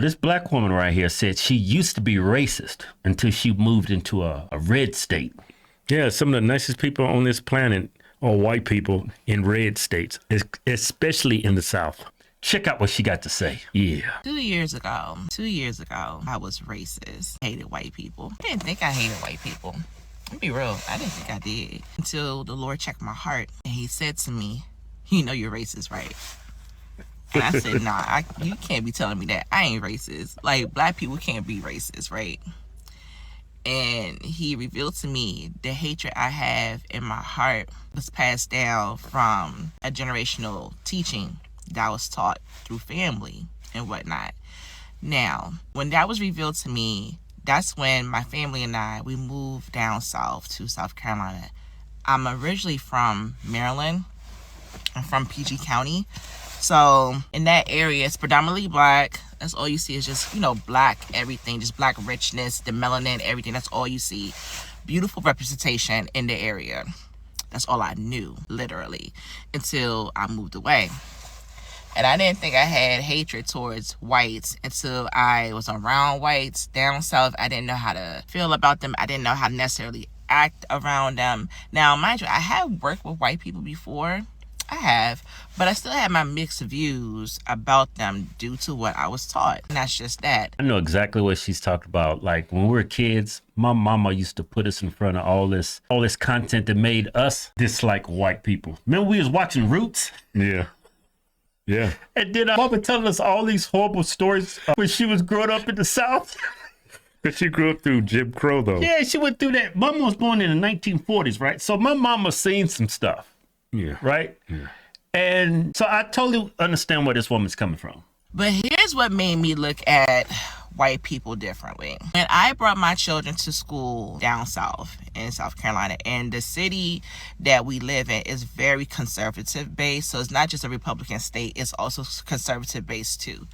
This black woman right here said she used to be racist until she moved into a red state. Yeah, some of the nicest people on this planet are white people in red states, especially in the South. Check out what she got to say. Yeah. 2 years ago, I was racist. Hated white people. I didn't think I hated white people. I'll be real, I didn't think I did. Until the Lord checked my heart and he said to me, you know you're racist, right? And I said, nah, you can't be telling me that. I ain't racist. Like, black people can't be racist, right? And he revealed to me the hatred I have in my heart was passed down from a generational teaching that I was taught through family and whatnot. Now, when that was revealed to me, that's when my family and we moved down south to South Carolina. I'm originally from Maryland. I'm from PG County. So in that area, it's predominantly black. That's all you see is just, black everything, just black richness, the melanin, everything. That's all you see. Beautiful representation in the area. That's all I knew, literally, until I moved away. And I didn't think I had hatred towards whites until I was around whites down south. I didn't know how to feel about them. I didn't know how to necessarily act around them. Now, mind you, I have worked with white people before. I have, but I still had my mixed views about them due to what I was taught. And that's just that. I know exactly what she's talking about. Like when we were kids, my mama used to put us in front of all this content that made us dislike white people. Remember we was watching Roots? Yeah. Yeah. And then mama telling us all these horrible stories when she was growing up in the South. But she grew up through Jim Crow, though. Yeah, she went through that. Mama was born in the 1940s, right? So my mama seen some stuff. Yeah. Right? Yeah. And so I totally understand where this woman's coming from. But here's what made me look at white people differently. When I brought my children to school down south in South Carolina, and the city that we live in is very conservative based. So it's not just a Republican state, it's also conservative based too.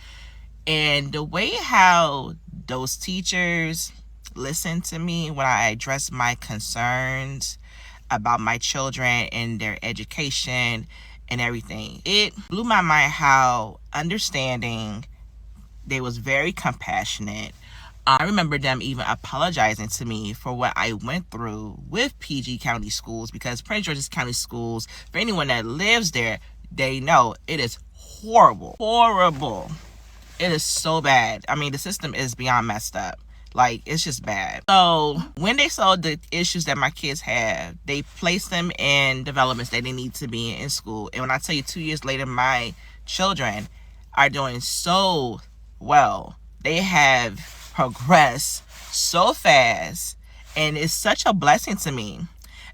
And the way how those teachers listened to me when I addressed my concerns about my children and their education and everything, it blew my mind how understanding. They was very compassionate. I remember them even apologizing to me for what I went through with PG County schools, because Prince George's County schools, for anyone that lives there, they know it is horrible. Horrible. It is so bad. I mean, the system is beyond messed up. Like, it's just bad. So when they saw the issues that my kids have, they placed them in developments that they need to be in school. And when I tell you 2 years later, my children are doing so well. They have progressed so fast, and it's such a blessing to me.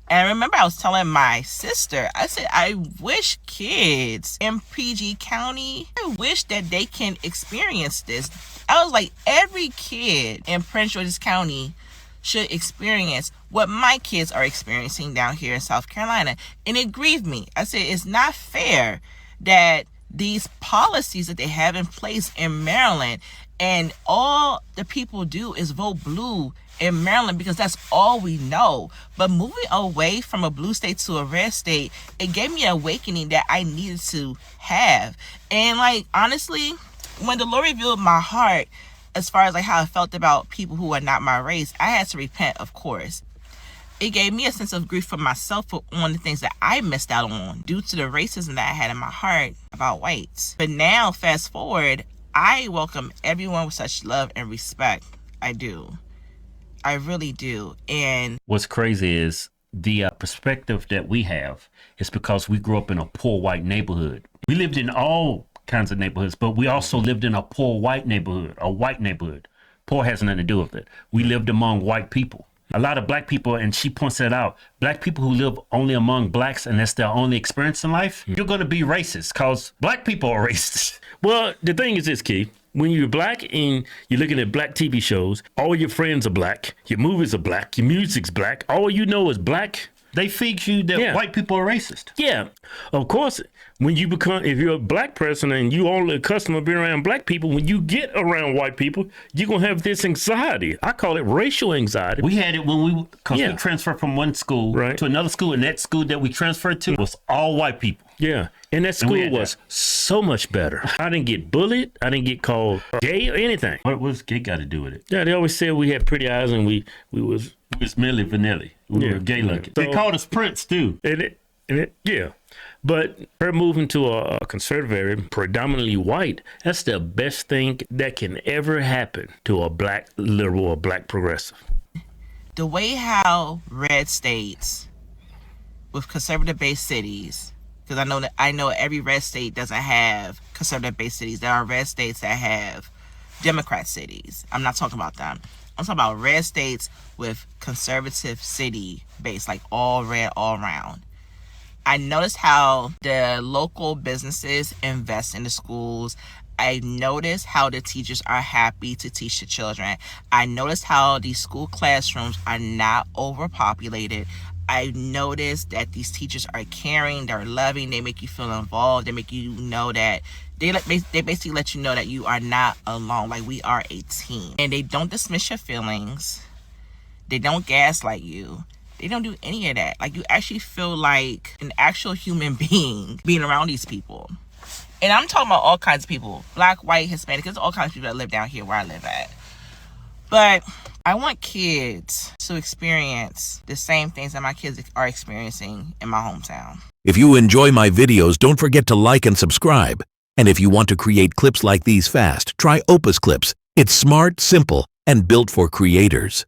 And I remember I was telling my sister, I said, I wish kids in PG County, I wish that they can experience this. I was like, every kid in Prince George's County should experience what my kids are experiencing down here in South Carolina. And it grieved me. I said, it's not fair that these policies that they have in place in Maryland, and all the people do is vote blue in Maryland because that's all we know. But moving away from a blue state to a red state, it gave me an awakening that I needed to have. And like, honestly, when the Lord revealed my heart as far as like how I felt about people who are not my race, I had to repent, of course. It gave me a sense of grief for myself for on the things that I missed out on due to the racism that I had in my heart about whites. But now, fast forward, I welcome everyone with such love and respect. I do. I really do. And what's crazy is the perspective that we have is because we grew up in a poor white neighborhood. We lived in all kinds of neighborhoods, but we also lived in a poor white neighborhood, a white neighborhood. Poor has nothing to do with it. We lived among white people. A lot of black people, and she points that out, black people who live only among blacks and that's their only experience in life, you're going to be racist because black people are racist. Well, the thing is this, Keith. When you're black and you're looking at black TV shows, all your friends are black, your movies are black, your music's black, all you know is black. They feed you that white people are racist. Yeah. Of course, when you become, if you're a black person and you only accustomed to being around black people, when you get around white people, you're going to have this anxiety. I call it racial anxiety. We had it when we transferred from one school to another school, and that school that we transferred to was all white people. Yeah. And that And we school had was so much better. I didn't get bullied. I didn't get called gay or anything. What was gay got to do with it? Yeah, they always said we had pretty eyes and we was It was Milli Vanilli. We Yeah, were gay yeah. looking. So- They called us Prince too. yeah. But her moving to a conservative area, predominantly white, that's the best thing that can ever happen to a black liberal or black progressive. The way how red states with conservative-based cities, because I know every red state doesn't have conservative-based cities. There are red states that have Democrat cities. I'm not talking about them. I'm talking about red states with conservative city base, like all red all around. I noticed how the local businesses invest in the schools. I noticed how the teachers are happy to teach the children. I noticed how these school classrooms are not overpopulated. I noticed that these teachers are caring, they're loving, they make you feel involved, they make you know that they basically let you know that you are not alone, like we are a team. And they don't dismiss your feelings. They don't gaslight you. They don't do any of that. Like, you actually feel like an actual human being being around these people. And I'm talking about all kinds of people. Black, white, Hispanic. There's all kinds of people that live down here where I live at. But I want kids to experience the same things that my kids are experiencing in my hometown. If you enjoy my videos, don't forget to like and subscribe. And if you want to create clips like these fast, try Opus Clips. It's smart, simple, and built for creators.